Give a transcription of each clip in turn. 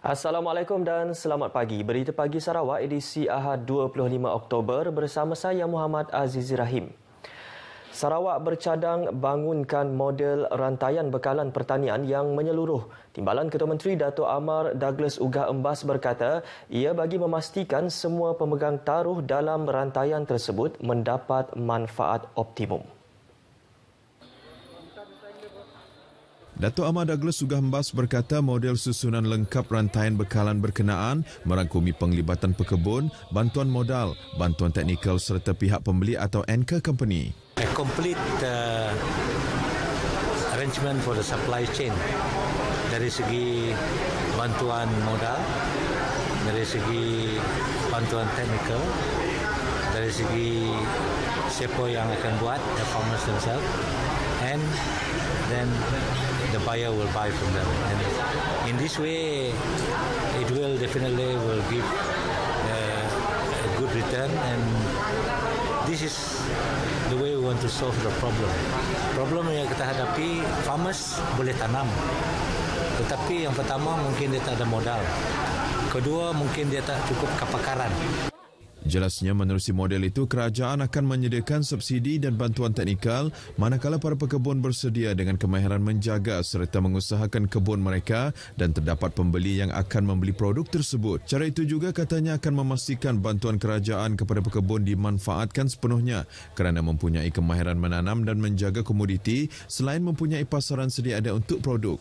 Assalamualaikum dan selamat pagi. Berita Pagi Sarawak edisi Ahad 25 Oktober bersama saya Muhammad Azizi Rahim. Sarawak bercadang bangunkan model rantaian bekalan pertanian yang menyeluruh. Timbalan Ketua Menteri Dato' Amar Douglas Ugah Embas berkata, ia bagi memastikan semua pemegang taruh dalam rantaian tersebut mendapat manfaat optimum. Dato' Amar Douglas Ugah Embas berkata model susunan lengkap rantaian bekalan berkenaan merangkumi penglibatan pekebun, bantuan modal, bantuan teknikal serta pihak pembeli atau anchor company. A complete arrangement for the supply chain dari segi bantuan modal, dari segi bantuan teknikal, dari segi siapa yang akan buat, the farmers themselves, and then the buyer will buy from them. And in this way, it will definitely will give a good return, and this is the way we want to solve the problem. Problem yang kita hadapi, farmers boleh tanam, tetapi yang pertama mungkin dia tak ada modal. Kedua, mungkin dia tak cukup kepakaran. Jelasnya menerusi model itu, kerajaan akan menyediakan subsidi dan bantuan teknikal manakala para pekebun bersedia dengan kemahiran menjaga serta mengusahakan kebun mereka dan terdapat pembeli yang akan membeli produk tersebut. Cara itu juga katanya akan memastikan bantuan kerajaan kepada pekebun dimanfaatkan sepenuhnya kerana mempunyai kemahiran menanam dan menjaga komoditi selain mempunyai pasaran sedia ada untuk produk.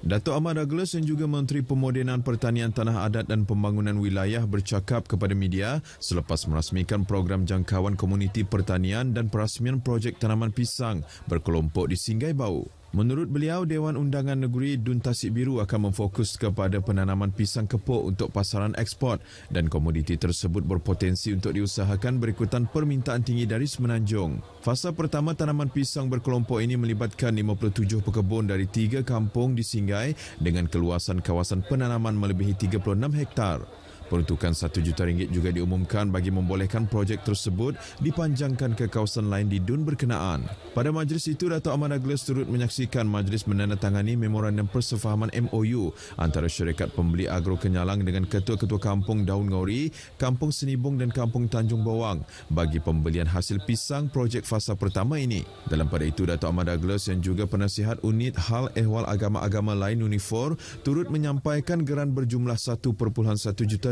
Dato' Amar Douglas yang juga Menteri Pemodenan Pertanian Tanah Adat dan Pembangunan Wilayah bercakap kepada media selepas merasmikan program jangkauan komuniti pertanian dan perasmian projek tanaman pisang berkelompok di Singgai Bau. Menurut beliau, Dewan Undangan Negeri Dun Tasik Biru akan memfokus kepada penanaman pisang kepok untuk pasaran ekspor dan komoditi tersebut berpotensi untuk diusahakan berikutan permintaan tinggi dari Semenanjung. Fasa pertama tanaman pisang berkelompok ini melibatkan 57 pekebun dari 3 kampung di Singgai dengan keluasan kawasan penanaman melebihi 36 hektar. Peruntukan RM1 juta juga diumumkan bagi membolehkan projek tersebut dipanjangkan ke kawasan lain di Dun berkenaan. Pada majlis itu, Dato' Amar Douglas turut menyaksikan majlis menandatangani memorandum persefahaman MOU antara syarikat pembeli agro Kenyalang dengan ketua-ketua kampung Daun Ngori, Kampung Senibung dan Kampung Tanjung Bawang bagi pembelian hasil pisang projek fasa pertama ini. Dalam pada itu, Dato' Amar Douglas yang juga penasihat unit hal ehwal agama-agama lain UNIFOR turut menyampaikan geran berjumlah RM1.1 juta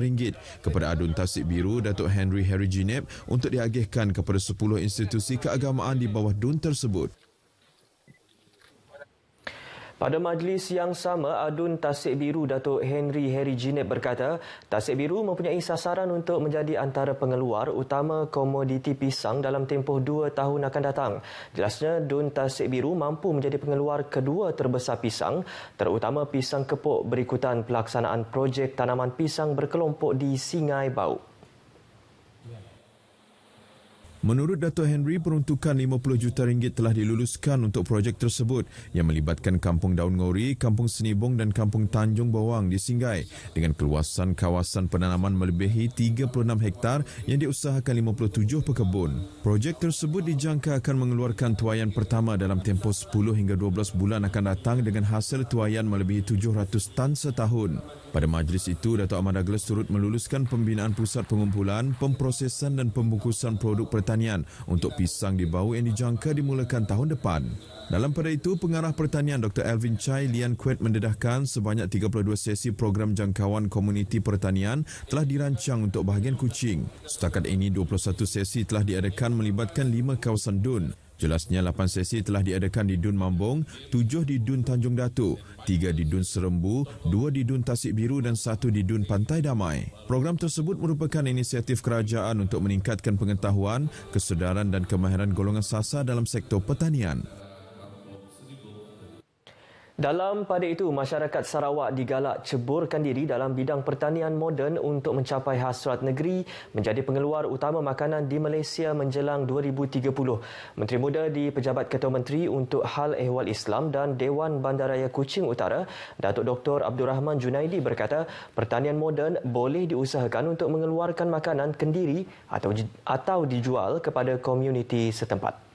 kepada Adun Tasik Biru Datuk Henry Ginep untuk diagihkan kepada 10 institusi keagamaan di bawah Dun tersebut. Pada majlis yang sama, Adun Tasik Biru Datuk Henry Ginep berkata, Tasik Biru mempunyai sasaran untuk menjadi antara pengeluar utama komoditi pisang dalam tempoh 2 tahun akan datang. Jelasnya, Dun Tasik Biru mampu menjadi pengeluar kedua terbesar pisang, terutama pisang kepok berikutan pelaksanaan projek tanaman pisang berkelompok di Singgai Bau. Menurut Dato' Henry, peruntukan RM50 juta telah diluluskan untuk projek tersebut yang melibatkan Kampung Daun Ngori, Kampung Senibung dan Kampung Tanjung Bawang di Singgai dengan keluasan kawasan penanaman melebihi 36 hektar yang diusahakan 57 pekebun. Projek tersebut dijangka akan mengeluarkan tuaian pertama dalam tempoh 10 hingga 12 bulan akan datang dengan hasil tuaian melebihi 700 tan setahun. Pada majlis itu, Dato' Amar Douglas turut meluluskan pembinaan pusat pengumpulan, pemprosesan dan pembungkusan produk pertanian untuk pisang di Bau yang dijangka dimulakan tahun depan. Dalam pada itu, Pengarah Pertanian Dr. Alvin Chai Lian Kuet mendedahkan sebanyak 32 sesi program jangkauan komuniti pertanian telah dirancang untuk bahagian Kuching. Setakat ini, 21 sesi telah diadakan melibatkan 5 kawasan Dun. Jelasnya 8 sesi telah diadakan di Dun Mambung, 7 di Dun Tanjung Datuk, 3 di Dun Serembu, 2 di Dun Tasik Biru dan 1 di Dun Pantai Damai. Program tersebut merupakan inisiatif kerajaan untuk meningkatkan pengetahuan, kesedaran dan kemahiran golongan sasar dalam sektor pertanian. Dalam pada itu, masyarakat Sarawak digalak ceburkan diri dalam bidang pertanian moden untuk mencapai hasrat negeri menjadi pengeluar utama makanan di Malaysia menjelang 2030. Menteri Muda di Pejabat Ketua Menteri untuk Hal Ehwal Islam dan Dewan Bandaraya Kuching Utara, Datuk Dr. Abdul Rahman Junaidi berkata, pertanian moden boleh diusahakan untuk mengeluarkan makanan kendiri atau dijual kepada komuniti setempat.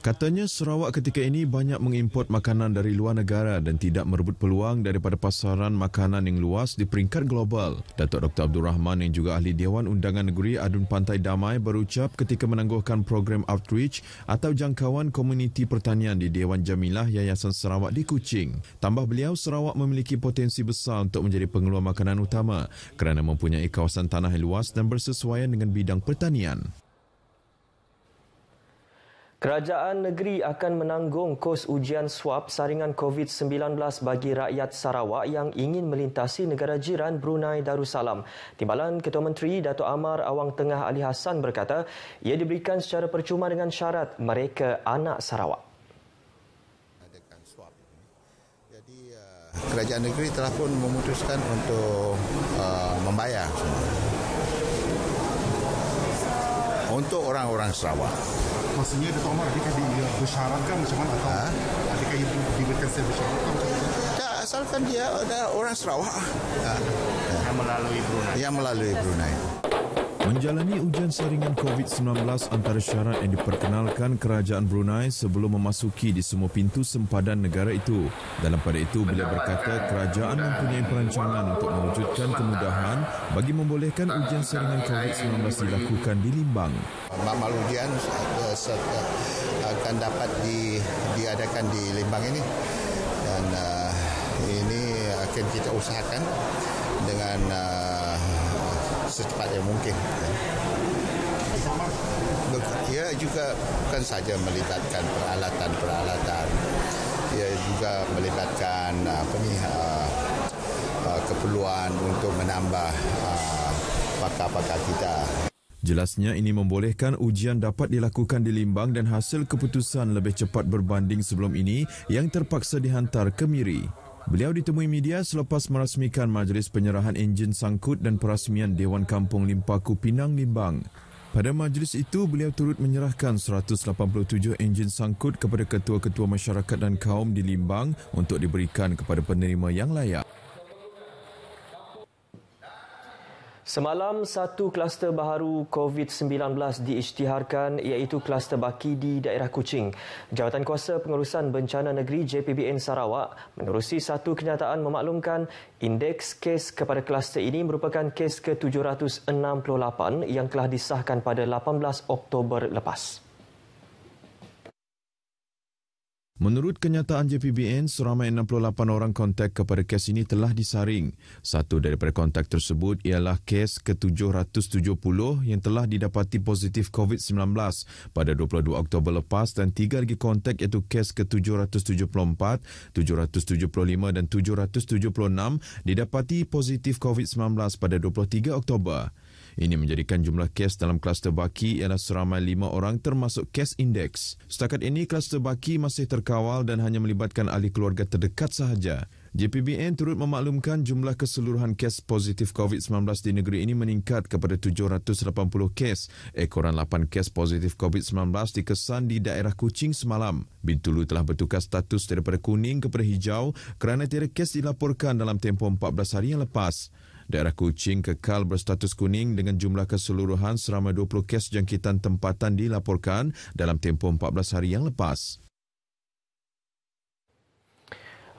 Katanya Sarawak ketika ini banyak mengimport makanan dari luar negara dan tidak merebut peluang daripada pasaran makanan yang luas di peringkat global. Datuk Dr. Abdul Rahman yang juga ahli Dewan Undangan Negeri Adun Pantai Damai berucap ketika menangguhkan program outreach atau jangkauan komuniti pertanian di Dewan Jamilah Yayasan Sarawak di Kuching. Tambah beliau, Sarawak memiliki potensi besar untuk menjadi pengeluar makanan utama kerana mempunyai kawasan tanah yang luas dan bersesuaian dengan bidang pertanian. Kerajaan negeri akan menanggung kos ujian swab saringan COVID-19 bagi rakyat Sarawak yang ingin melintasi negara jiran Brunei Darussalam. Timbalan Ketua Menteri Datuk Amar Awang Tengah Ali Hassan berkata ia diberikan secara percuma dengan syarat mereka anak Sarawak. Jadi kerajaan negeri telah pun memutuskan untuk membayar untuk orang-orang Sarawak. Maksudnya Datuk Amar adakah bersyaratkan macam mana atau adakah diberikan secara bersyarat atau macam mana? Tak, asalkan dia adalah orang Sarawak Yang melalui Brunei. Menjalani ujian saringan COVID-19 antara syarat yang diperkenalkan kerajaan Brunei sebelum memasuki di semua pintu sempadan negara itu. Dalam pada itu, beliau berkata kerajaan mempunyai perancangan untuk mewujudkan kemudahan bagi membolehkan ujian saringan COVID-19 dilakukan di Limbang. Makmal ujian akan dapat diadakan di Limbang ini dan ini akan kita usahakan dengan secepat yang mungkin. Ia juga bukan saja melibatkan peralatan, ia juga melibatkan keperluan untuk menambah pakar-pakar kita. Jelasnya ini membolehkan ujian dapat dilakukan di Limbang dan hasil keputusan lebih cepat berbanding sebelum ini yang terpaksa dihantar ke Miri. Beliau ditemui media selepas merasmikan majlis penyerahan enjin sangkut dan perasmian Dewan Kampung Limpaku Pinang Limbang. Pada majlis itu, beliau turut menyerahkan 187 enjin sangkut kepada ketua-ketua masyarakat dan kaum di Limbang untuk diberikan kepada penerima yang layak. Semalam, satu kluster baharu COVID-19 diisytiharkan iaitu kluster baki di daerah Kuching. Jawatan Kuasa Pengurusan Bencana Negeri JPBN Sarawak menerusi satu kenyataan memaklumkan indeks kes kepada kluster ini merupakan kes ke-768 yang telah disahkan pada 18 Oktober lepas. Menurut kenyataan JPBN, seramai 68 orang kontak kepada kes ini telah disaring. Satu daripada kontak tersebut ialah kes ke-770 yang telah didapati positif COVID-19 pada 22 Oktober lepas dan tiga lagi kontak iaitu kes ke-774, 775 dan 776 didapati positif COVID-19 pada 23 Oktober. Ini menjadikan jumlah kes dalam kluster baki ialah seramai 5 orang termasuk kes indeks. Setakat ini, kluster baki masih terkawal dan hanya melibatkan ahli keluarga terdekat sahaja. JPBN turut memaklumkan jumlah keseluruhan kes positif COVID-19 di negeri ini meningkat kepada 780 kes. Ekoran 8 kes positif COVID-19 dikesan di daerah Kuching semalam. Bintulu telah bertukar status daripada kuning kepada hijau kerana tiada kes dilaporkan dalam tempoh 14 hari yang lepas. Daerah Kuching kekal berstatus kuning dengan jumlah keseluruhan seramai 20 kes jangkitan tempatan dilaporkan dalam tempoh 14 hari yang lepas.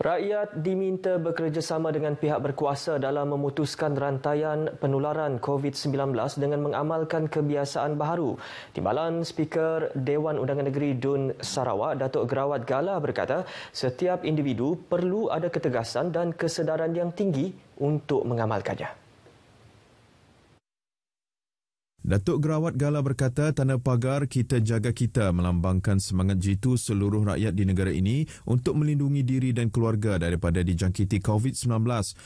Rakyat diminta bekerjasama dengan pihak berkuasa dalam memutuskan rantaian penularan COVID-19 dengan mengamalkan kebiasaan baharu. Timbalan Speaker Dewan Undangan Negeri DUN Sarawak, Datuk Gerawat Gala berkata, setiap individu perlu ada ketegasan dan kesedaran yang tinggi untuk mengamalkannya. Datuk Gerawat Gala berkata tanda pagar Kita Jaga Kita melambangkan semangat jitu seluruh rakyat di negara ini untuk melindungi diri dan keluarga daripada dijangkiti COVID-19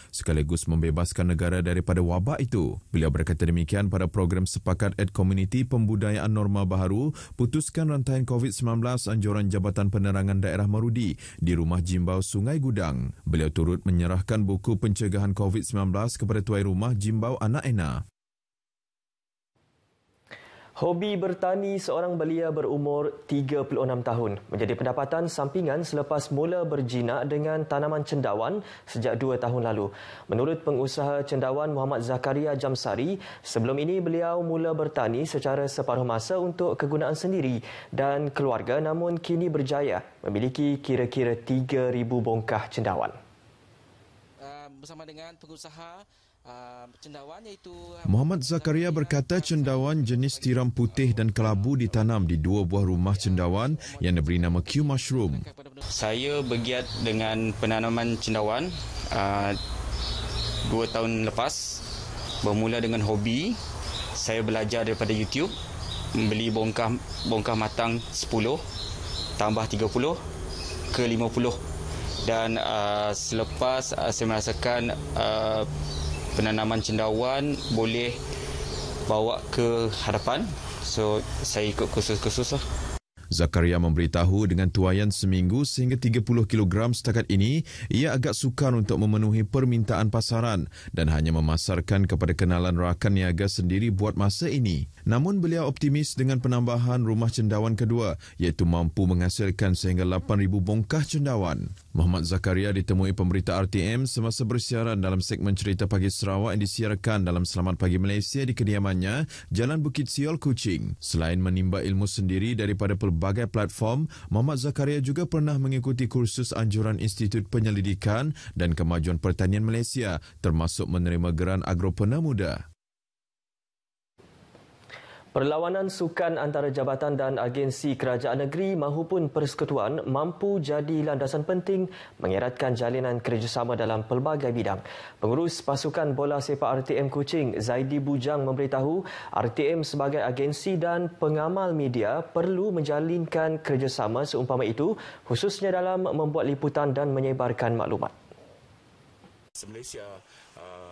sekaligus membebaskan negara daripada wabak itu. Beliau berkata demikian pada program Sepakat Ad Community Pembudayaan Norma Baharu Putuskan Rantaian COVID-19 Anjuran Jabatan Penerangan Daerah Marudi di Rumah Jimbau Sungai Gudang. Beliau turut menyerahkan buku pencegahan COVID-19 kepada tuai rumah Jimbau Anak Ena. Hobi bertani seorang belia berumur 36 tahun menjadi pendapatan sampingan selepas mula berjinak dengan tanaman cendawan sejak 2 tahun lalu. Menurut pengusaha cendawan Muhammad Zakaria Jamsari, sebelum ini beliau mula bertani secara separuh masa untuk kegunaan sendiri dan keluarga, namun kini berjaya memiliki kira-kira 3,000 bongkah cendawan. Bersama dengan pengusaha cendawan iaitu Muhammad Zakaria berkata cendawan jenis tiram putih dan kelabu ditanam di 2 buah rumah cendawan yang diberi nama Q Mushroom. Saya bergiat dengan penanaman cendawan 2 tahun lepas. Bermula dengan hobi, saya belajar daripada YouTube, membeli bongkah matang 10, tambah 30 ke 50. Dan selepas saya merasakan penanaman cendawan boleh bawa ke hadapan, so saya ikut kursus-kursus lah. Zakaria memberitahu dengan tuaian seminggu sehingga 30 kg setakat ini, ia agak sukar untuk memenuhi permintaan pasaran dan hanya memasarkan kepada kenalan rakan niaga sendiri buat masa ini. Namun beliau optimis dengan penambahan rumah cendawan kedua, iaitu mampu menghasilkan sehingga 8,000 bongkah cendawan. Muhammad Zakaria ditemui pemberita RTM semasa bersiaran dalam segmen Cerita Pagi Sarawak yang disiarkan dalam Selamat Pagi Malaysia di kediamannya, Jalan Bukit Siol, Kuching. Selain menimba ilmu sendiri daripada pelbagai platform, Muhammad Zakaria juga pernah mengikuti kursus anjuran Institut Penyelidikan dan Kemajuan Pertanian Malaysia, termasuk menerima geran Agropreneur Muda. Perlawanan sukan antara jabatan dan agensi kerajaan negeri mahupun persekutuan mampu jadi landasan penting mengeratkan jalinan kerjasama dalam pelbagai bidang. Pengurus Pasukan Bola Sepak RTM Kuching, Zaidi Bujang, memberitahu RTM sebagai agensi dan pengamal media perlu menjalinkan kerjasama seumpama itu, khususnya dalam membuat liputan dan menyebarkan maklumat.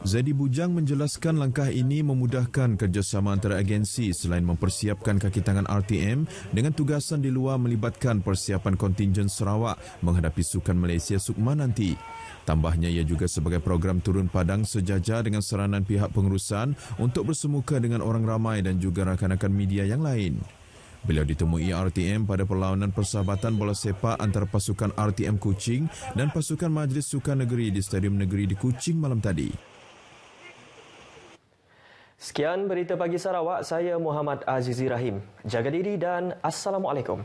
Zaidi Bujang menjelaskan langkah ini memudahkan kerjasama antara agensi selain mempersiapkan kaki tangan RTM dengan tugasan di luar melibatkan persiapan kontingen Sarawak menghadapi Sukan Malaysia Sukma nanti. Tambahnya, ia juga sebagai program turun padang sejajar dengan saranan pihak pengurusan untuk bersemuka dengan orang ramai dan juga rakan-rakan media yang lain. Beliau ditemui RTM pada perlawanan persahabatan bola sepak antara pasukan RTM Kuching dan pasukan Majlis Sukan Negeri di Stadium Negeri di Kuching malam tadi. Sekian Berita Pagi Sarawak, saya Muhammad Azizi Rahim. Jaga diri dan Assalamualaikum.